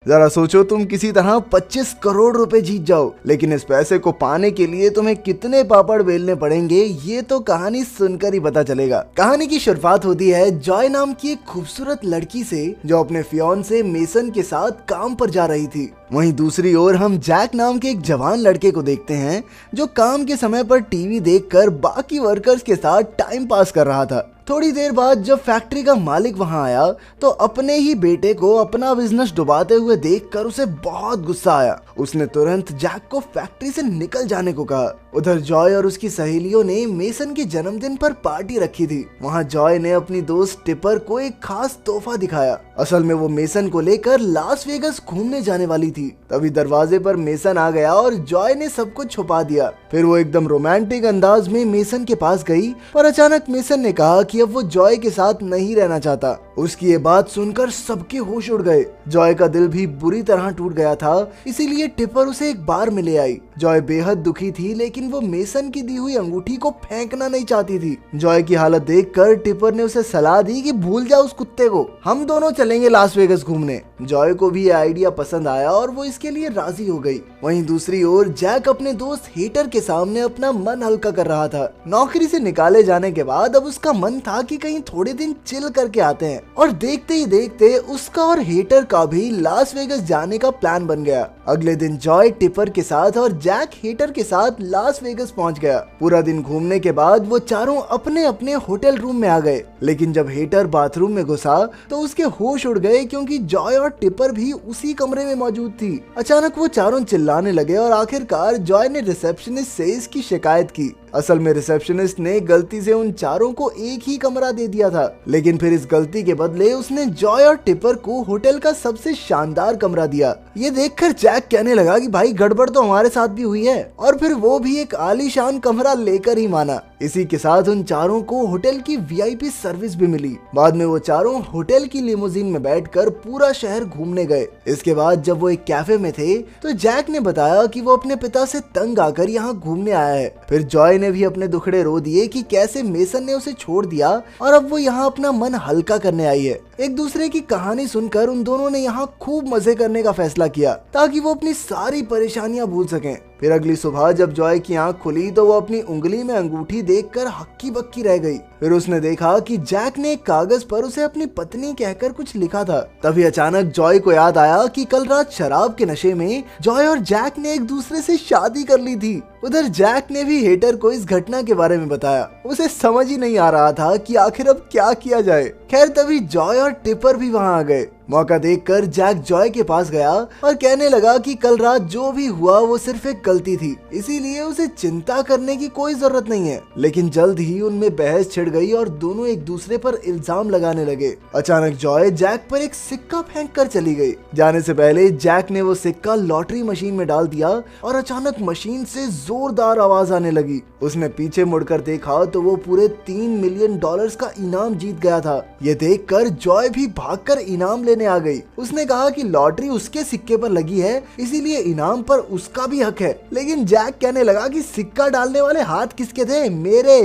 जरा सोचो, तुम किसी तरह 25 करोड़ रुपए जीत जाओ, लेकिन इस पैसे को पाने के लिए तुम्हें कितने पापड़ बेलने पड़ेंगे ये तो कहानी सुनकर ही पता चलेगा। कहानी की शुरुआत होती है जॉय नाम की एक खूबसूरत लड़की से जो अपने फियांसे मेसन के साथ काम पर जा रही थी। वहीं दूसरी ओर हम जैक नाम के एक जवान लड़के को देखते हैं जो काम के समय पर टीवी देखकर बाकी वर्कर्स के साथ टाइम पास कर रहा था। थोड़ी देर बाद जब फैक्ट्री का मालिक वहां आया तो अपने ही बेटे को अपना बिजनेस डुबाते हुए देखकर उसे बहुत गुस्सा आया। उसने तुरंत जैक को फैक्ट्री से निकल जाने को कहा। उधर जॉय और उसकी सहेलियों ने मेसन के जन्मदिन पर पार्टी रखी थी। वहां जॉय ने अपनी दोस्त टिपर को एक खास तोहफा दिखाया। असल में वो मेसन को लेकर लास वेगस घूमने जाने वाली थी। तभी दरवाजे पर मेसन आ गया और जॉय ने सब कुछ छुपा दिया। फिर वो एकदम रोमांटिक अंदाज में मेसन के पास गई, पर अचानक मेसन ने कहा कि अब वो जॉय के साथ नहीं रहना चाहता। उसकी ये बात सुनकर सबके होश उड़ गए। जॉय का दिल भी बुरी तरह टूट गया था, इसीलिए टिपर उसे एक बार में ले आई। जॉय बेहद दुखी थी, लेकिन वो मेसन की दी हुई अंगूठी को फेंकना नहीं चाहती थी। जॉय की हालत देखकर टिपर ने उसे सलाह दी कि भूल जा उस कुत्ते को, हम दोनों चलेंगे लास वेगस घूमने। जॉय को भी ये आइडिया पसंद आया और वो इसके लिए राजी हो गई। वहीं दूसरी ओर जैक अपने दोस्त हेटर के सामने अपना मन हल्का कर रहा था। नौकरी से निकाले जाने के बाद अब उसका मन था कि कहीं थोड़े दिन चिल करके आते हैं, और देखते ही देखते उसका और हेटर का भी लास वेगस जाने का प्लान बन गया। अगले दिन जॉय टिपर के साथ और जैक हेटर के साथ लास वेगस पहुंच गया। पूरा दिन घूमने के बाद वो चारों अपने अपने होटल रूम में आ गए, लेकिन जब हेटर बाथरूम में घुसा तो उसके होश उड़ गए क्योंकि जॉय और टिपर भी उसी कमरे में मौजूद थी। अचानक वो चारों चिल्लाने लगे और आखिरकार जॉय ने रिसेप्शनिस्ट से इसकी शिकायत की। असल में रिसेप्शनिस्ट ने गलती से उन चारों को एक ही कमरा दे दिया था, लेकिन फिर इस गलती के बदले उसने जॉय और टिपर को होटल का सबसे शानदार कमरा दिया। ये देखकर जैक कहने लगा कि भाई गड़बड़ तो हमारे साथ भी हुई है, और फिर वो भी एक आलीशान कमरा लेकर ही माना। इसी के साथ उन चारों को होटल की वीआईपी सर्विस भी मिली। बाद में वो चारों होटल की लिमोजिन में बैठकर पूरा शहर घूमने गए। इसके बाद जब वो एक कैफे में थे तो जैक ने बताया कि वो अपने पिता से तंग आकर यहाँ घूमने आया है। फिर जॉय ने भी अपने दुखड़े रो दिए कि कैसे मेसन ने उसे छोड़ दिया और अब वो यहाँ अपना मन हल्का करने आई है। एक दूसरे की कहानी सुनकर उन दोनों ने यहाँ खूब मजे करने का फैसला किया ताकि वो अपनी सारी परेशानियां भूल सकें। फिर अगली सुबह जब जॉय की आंख खुली तो वो अपनी उंगली में अंगूठी देखकर हक्की बक्की रह गई। फिर उसने देखा कि जैक ने एक कागज पर उसे अपनी पत्नी कहकर कुछ लिखा था। तभी अचानक जॉय को याद आया कि कल रात शराब के नशे में जॉय और जैक ने एक दूसरे से शादी कर ली थी। उधर जैक ने भी हेटर को इस घटना के बारे में बताया। उसे समझ ही नहीं आ रहा था कि आखिर अब क्या किया जाए। खैर तभी जॉय और टिपर भी वहां आ गए। मौका देखकर जैक जॉय के पास गया और कहने लगा कि कल रात जो भी हुआ वो सिर्फ एक गलती थी, इसीलिए उसे चिंता करने की कोई जरूरत नहीं है। लेकिन जल्द ही उनमें बहस छिड़ गई और दोनों एक दूसरे पर इल्जाम लगाने लगे। अचानक जॉय जैक पर एक सिक्का फेंक कर चली गई। जाने से पहले जैक ने वो सिक्का लॉटरी मशीन में डाल दिया और अचानक मशीन से जोरदार आवाज आने लगी। उसने पीछे मुड़कर देखा तो वो पूरे $3 मिलियन का इनाम जीत गया था। ये देखकर जॉय भी भागकर इनाम लेने आ गई। उसने कहा कि लॉटरी उसके सिक्के पर लगी है, इसीलिए इनाम पर उसका भी हक है। लेकिन जैक कहने लगा कि सिक्का डालने वाले हाथ किसके थे?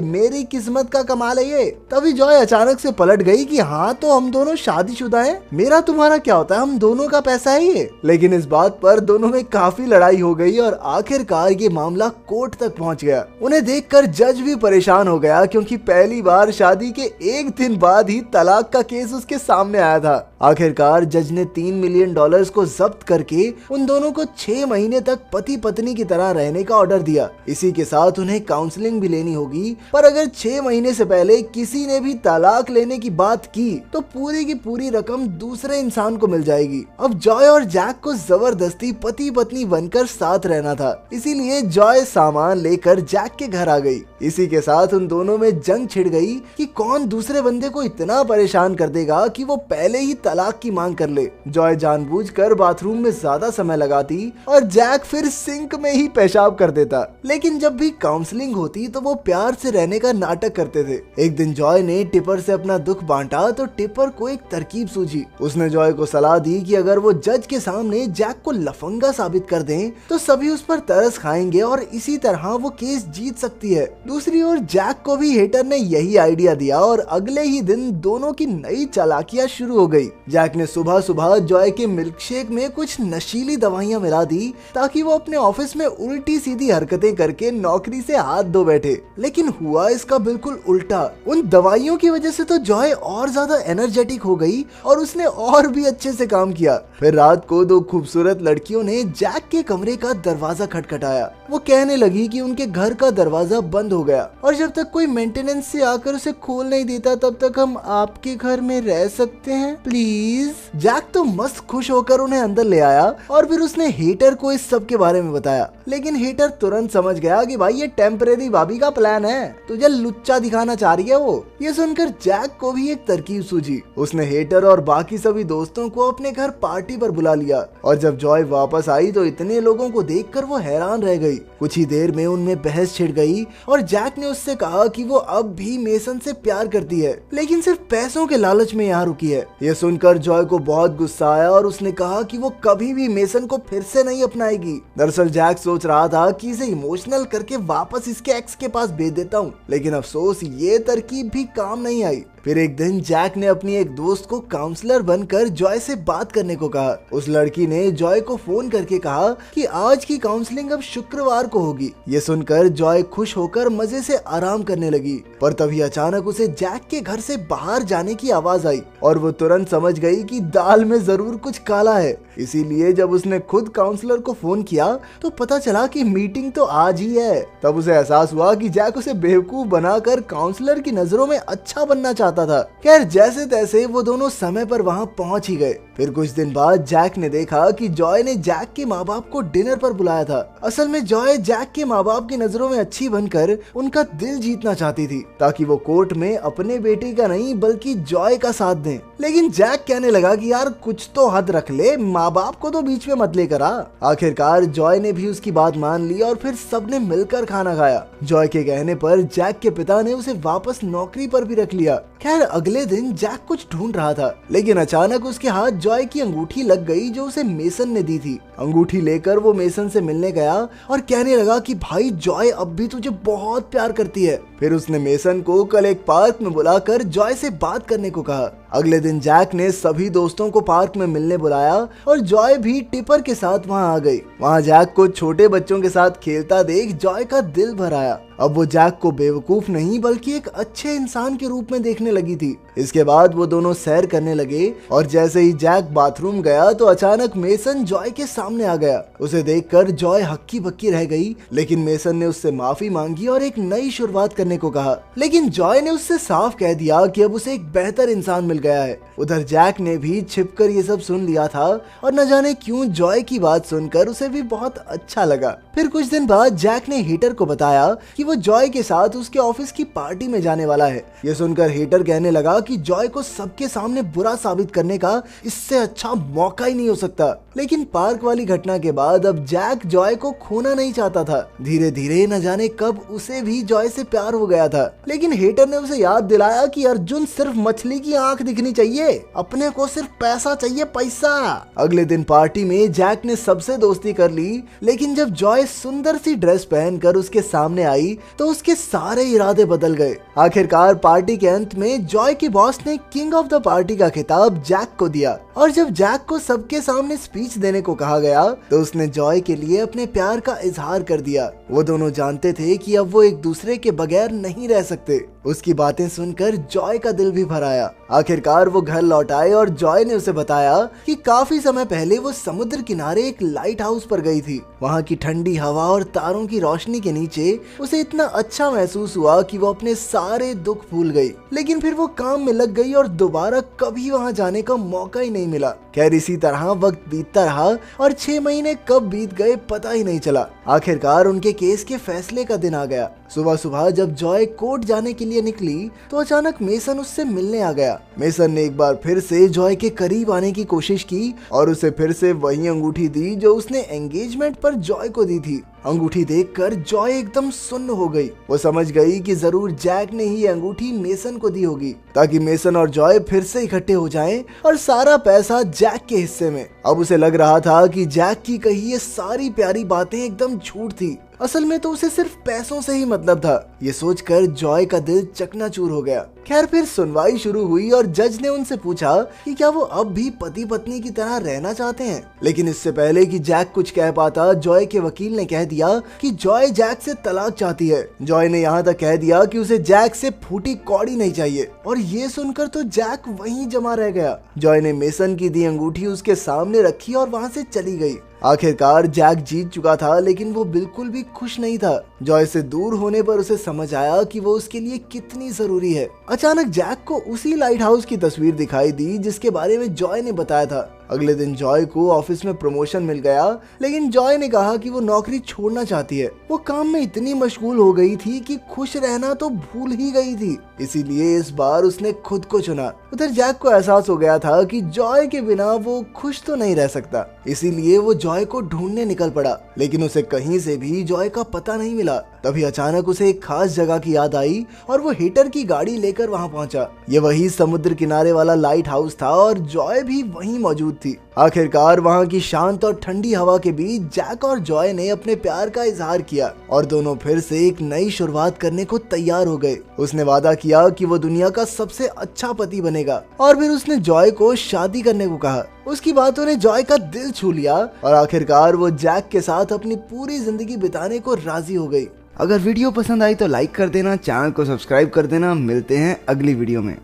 मेरी किस्मत का कमाल है ये। तभी जॉय अचानक से पलट गई कि हाँ तो हम दोनों शादीशुदा हैं, मेरा तुम्हारा क्या होता है, हम दोनों का पैसा है ये। लेकिन इस बात पर दोनों में काफी लड़ाई हो गई और आखिरकार ये मामला कोर्ट तक पहुंच गया। उन्हें देखकर जज भी परेशान हो गया क्योंकि पहली बार शादी के एक दिन बाद ही तलाक का केस उसके सामने आया था। आखिरकार जज ने $3 मिलियन को जब्त करके उन दोनों को 6 महीने तक पति पत्नी की तरह रहने का ऑर्डर दिया। इसी के साथ उन्हें काउंसलिंग भी लेनी होगी, पर अगर 6 महीने से पहले किसी ने भी तलाक लेने की बात की तो पूरी की पूरी रकम दूसरे इंसान को मिल जाएगी। अब जॉय और जैक को जबरदस्ती पति पत्नी बनकर साथ रहना था, इसीलिए जॉय सामान लेकर जैक के घर आ गई। इसी के साथ उन दोनों में जंग छिड़ गई कि कौन दूसरे बंदे को इतना परेशान कर देगा कि वो पहले ही तलाक की मांग कर ले। जॉय जानबूझकर बाथरूम में ज्यादा समय लगाती और जैक फिर सिंक में ही पेशाब कर देता। लेकिन जब भी काउंसलिंग होती तो वो प्यार से रहने का नाटक करते थे। एक दिन जॉय ने टिपर से अपना दुख बांटा तो टिपर को एक तरकीब सूझी। उसने जॉय को सलाह दी कि अगर वो जज के सामने जैक को लफंगा साबित कर दें तो सभी उस पर तरस खाएंगे और इसी तरह वो केस जीत सकती है। दूसरी ओर जैक को भी हेटर ने यही आइडिया दिया और अगले ही दिन दोनों की नई चालाकियां शुरू हो गई। जैक ने सुबह सुबह जॉय के मिल्कशेक में कुछ नशीली दवाइयां मिला दी ताकि वो अपने ऑफिस में उल्टी सीधी हरकतें करके नौकरी से हाथ धो बैठे, लेकिन हुआ इसका बिल्कुल उल्टा। उन दवाइयों की वजह से तो जॉय और ज्यादा एनर्जेटिक हो गई और उसने और भी अच्छे से काम किया। फिर रात को दो खूबसूरत लड़कियों ने जैक के कमरे का दरवाजा खटखटाया। वो कहने लगी कि उनके घर का दरवाजा बंद हो गया और जब तक कोई मेंटेनेंस से आकर उसे खोल नहीं देता तब तक हम आपके घर में रह सकते हैं प्लीज। जैक तो मस्त खुश होकर उन्हें अंदर ले आया और फिर उसने हेटर को इस सब के बारे में बताया, लेकिन हेटर तुरंत समझ गया कि भाई ये टेम्परेरी भाभी का प्लान है, तुझे लुच्चा दिखाना चाह रही है वो। ये सुनकर जैक को भी एक तरकीब सूझी। उसने हेटर और बाकी सभी दोस्तों को अपने घर पार्टी पर बुला लिया और जब जॉय वापस आई तो इतने लोगों को देखकर वो हैरान रह गई। कुछ ही देर में उनमें बहस छिड़ गई और जैक ने उससे कहा कि वो अब भी मेसन से प्यार करती है, लेकिन सिर्फ पैसों के लालच में यहाँ रुकी है। ये सुनकर जॉय को बहुत गुस्सा आया और उसने कहा कि वो कभी भी मेसन को फिर से नहीं अपनाएगी। दरअसल जैक सोच रहा था कि इसे इमोशनल करके वापस इसके एक्स के पास भेज देता हूँ, लेकिन अफसोस ये तरकीब भी काम नहीं आई। फिर एक दिन जैक ने अपनी एक दोस्त को काउंसलर बनकर जॉय से बात करने को कहा। उस लड़की ने जॉय को फोन करके कहा कि आज की काउंसलिंग अब शुक्रवार को होगी। ये सुनकर जॉय खुश होकर मजे से आराम करने लगी, पर तभी अचानक उसे जैक के घर से बाहर जाने की आवाज आई और वो तुरंत समझ गई कि दाल में जरूर कुछ काला है। इसीलिए जब उसने खुद काउंसलर को फोन किया तो पता चला कि मीटिंग तो आज ही है। तब उसे एहसास हुआ कि जैक उसे बेवकूफ बनाकर काउंसलर की नजरों में अच्छा बनना चाहता था। खैर जैसे तैसे वो दोनों समय पर वहां पहुंच ही गए। फिर कुछ दिन बाद जैक ने देखा कि जॉय ने जैक के माँ बाप को डिनर पर बुलाया था। असल में जॉय जैक के माँ बाप की नजरों में अच्छी बनकर उनका दिल जीतना चाहती थी ताकि वो कोर्ट में अपने बेटे का नहीं बल्कि जॉय का साथ दें। लेकिन जैक कहने लगा कि यार कुछ तो हद रख ले, माँ बाप को तो बीच में मत लेकर आ। आखिरकार जॉय ने भी उसकी बात मान ली और फिर सबने मिलकर खाना खाया। जॉय के कहने पर जैक के पिता ने उसे वापस नौकरी पर भी रख लिया। खैर अगले दिन जैक कुछ ढूंढ रहा था, लेकिन अचानक उसके हाथ जॉय की अंगूठी लग गई जो उसे मेसन ने दी थी। अंगूठी लेकर वो मेसन से मिलने गया और कहने लगा कि भाई जॉय अब भी तुझे बहुत प्यार करती है। फिर उसने मेसन को कल एक पार्क में बुलाकर जॉय से बात करने को कहा। अगले दिन जैक ने सभी दोस्तों को पार्क में मिलने बुलाया और जॉय भी टिपर के साथ वहां आ गई। वहां जैक को छोटे बच्चों के साथ खेलता देख जॉय का दिल भर आया। अब वो जैक को बेवकूफ नहीं बल्कि एक अच्छे इंसान के रूप में देखने लगी थी। इसके बाद वो दोनों सैर करने लगे और जैसे ही जैक बाथरूम गया तो अचानक मेसन जॉय के सामने आ गया। उसे देखकर जॉय हक्की बक्की रह गई, लेकिन मेसन ने उससे माफी मांगी और एक नई शुरुआत करने को कहा। लेकिन जॉय ने उससे साफ कह दिया कि अब उसे एक बेहतर इंसान मिल गया है। उधर जैक ने भी छिपकर ये सब सुन लिया था और न जाने क्यों जॉय की बात सुनकर उसे भी बहुत अच्छा लगा। फिर कुछ दिन बाद जैक ने हेटर को बताया कि वो जॉय के साथ उसके ऑफिस की पार्टी में जाने वाला है। ये सुनकर हेटर कहने लगा कि जॉय को सबके सामने बुरा साबित करने का इससे अच्छा मौका ही नहीं हो सकता। लेकिन पार्क वाली घटना के बाद अब जैक जॉय को खोना नहीं चाहता था। धीरे धीरे न जाने कब उसे भी जॉय से प्यार हो गया था। लेकिन हेटर ने उसे याद दिलाया कि अर्जुन सिर्फ मछली की आंख दिखनी चाहिए, अपने को सिर्फ पैसा चाहिए, पैसा। अगले दिन पार्टी में जैक ने सबसे दोस्ती कर ली, लेकिन जब जॉय सुंदर सी ड्रेस पहनकर उसके सामने आई तो उसके सारे इरादे बदल गए। आखिरकार पार्टी के अंत में जॉय के बॉस ने किंग ऑफ द पार्टी का खिताब जैक को दिया और जब जैक को सबके सामने स्पीच देने को कहा गया तो उसने जॉय के लिए अपने प्यार का इजहार कर दिया। वो दोनों जानते थे कि अब वो एक दूसरे के बगैर नहीं रह सकते। उसकी बातें सुनकर जॉय का दिल भी भर आया। आखिरकार वो घर लौट आए और जॉय ने उसे बताया कि काफी समय पहले वो समुद्र किनारे एक लाइट हाउस पर गई थी। वहाँ की ठंडी हवा और तारों की रोशनी के नीचे उसे इतना अच्छा महसूस हुआ कि वो अपने सारे दुख भूल गई। लेकिन फिर वो काम में लग गई और दोबारा कभी वहाँ जाने का मौका ही नहीं मिला। खैर इसी तरह वक्त बीतता रहा और 6 महीने कब बीत गए पता ही नहीं चला। आखिरकार उनके केस के फैसले का दिन आ गया। सुबह सुबह जब जॉय कोर्ट जाने के लिए निकली तो अचानक मेसन उससे मिलने आ गया। मेसन ने एक बार फिर से जॉय के करीब आने की कोशिश की और उसे फिर से वही अंगूठी दी जो उसने एंगेजमेंट पर जॉय को दी थी। अंगूठी देखकर जॉय एकदम सुन्न हो गई। वो समझ गई कि जरूर जैक ने ही अंगूठी मेसन को दी होगी ताकि मेसन और जॉय फिर से इकट्ठे हो जाएं और सारा पैसा जैक के हिस्से में। अब उसे लग रहा था कि जैक की कही ये सारी प्यारी बातें एकदम झूठ थी। असल में तो उसे सिर्फ पैसों से ही मतलब था। ये सोचकर जॉय का दिल चकनाचूर हो गया। खैर फिर सुनवाई शुरू हुई और जज ने उनसे पूछा कि क्या वो अब भी पति पत्नी की तरह रहना चाहते हैं। लेकिन इससे पहले कि जैक कुछ कह पाता, जॉय के वकील ने कह दिया कि जॉय जैक से तलाक चाहती है। जॉय ने यहाँ तक कह दिया कि उसे जैक से फूटी कौड़ी नहीं चाहिए। और ये सुनकर तो जैक वहीं जमा रह गया। जॉय ने मेसन की दी अंगूठी उसके सामने रखी और वहाँ से चली गई। आखिरकार जैक जीत चुका था, लेकिन वो बिल्कुल भी खुश नहीं था। जॉय से दूर होने पर उसे समझ आया कि वो उसके लिए कितनी जरूरी है। अचानक जैक को उसी लाइट हाउस की तस्वीर दिखाई दी जिसके बारे में जॉय ने बताया था। अगले दिन जॉय को ऑफिस में प्रमोशन मिल गया, लेकिन जॉय ने कहा कि वो नौकरी छोड़ना चाहती है। वो काम में इतनी मशगूल हो गई थी कि खुश रहना तो भूल ही गई थी। इसीलिए इस बार उसने खुद को चुना। उधर जैक को एहसास हो गया था कि जॉय के बिना वो खुश तो नहीं रह सकता। इसीलिए वो जॉय को ढूंढने निकल पड़ा, लेकिन उसे कहीं से भी जॉय का पता नहीं मिला। तभी अचानक उसे एक खास जगह की याद आई और वो हीटर की गाड़ी लेकर वहां पहुंचा। ये वही समुद्र किनारे वाला लाइट हाउस था और जॉय भी वहीं मौजूद थी। आखिरकार वहां की शांत और ठंडी हवा के बीच जैक और जॉय ने अपने प्यार का इजहार किया और दोनों फिर से एक नई शुरुआत करने को तैयार हो गए। उसने वादा किया कि वो दुनिया का सबसे अच्छा पति बनेगा और फिर उसने जॉय को शादी करने को कहा। उसकी बातों ने जॉय का दिल छू लिया और आखिरकार वो जैक के साथ अपनी पूरी जिंदगी बिताने को राजी हो गई। अगर वीडियो पसंद आई तो लाइक कर देना, चैनल को सब्सक्राइब कर देना। मिलते हैं अगली वीडियो में।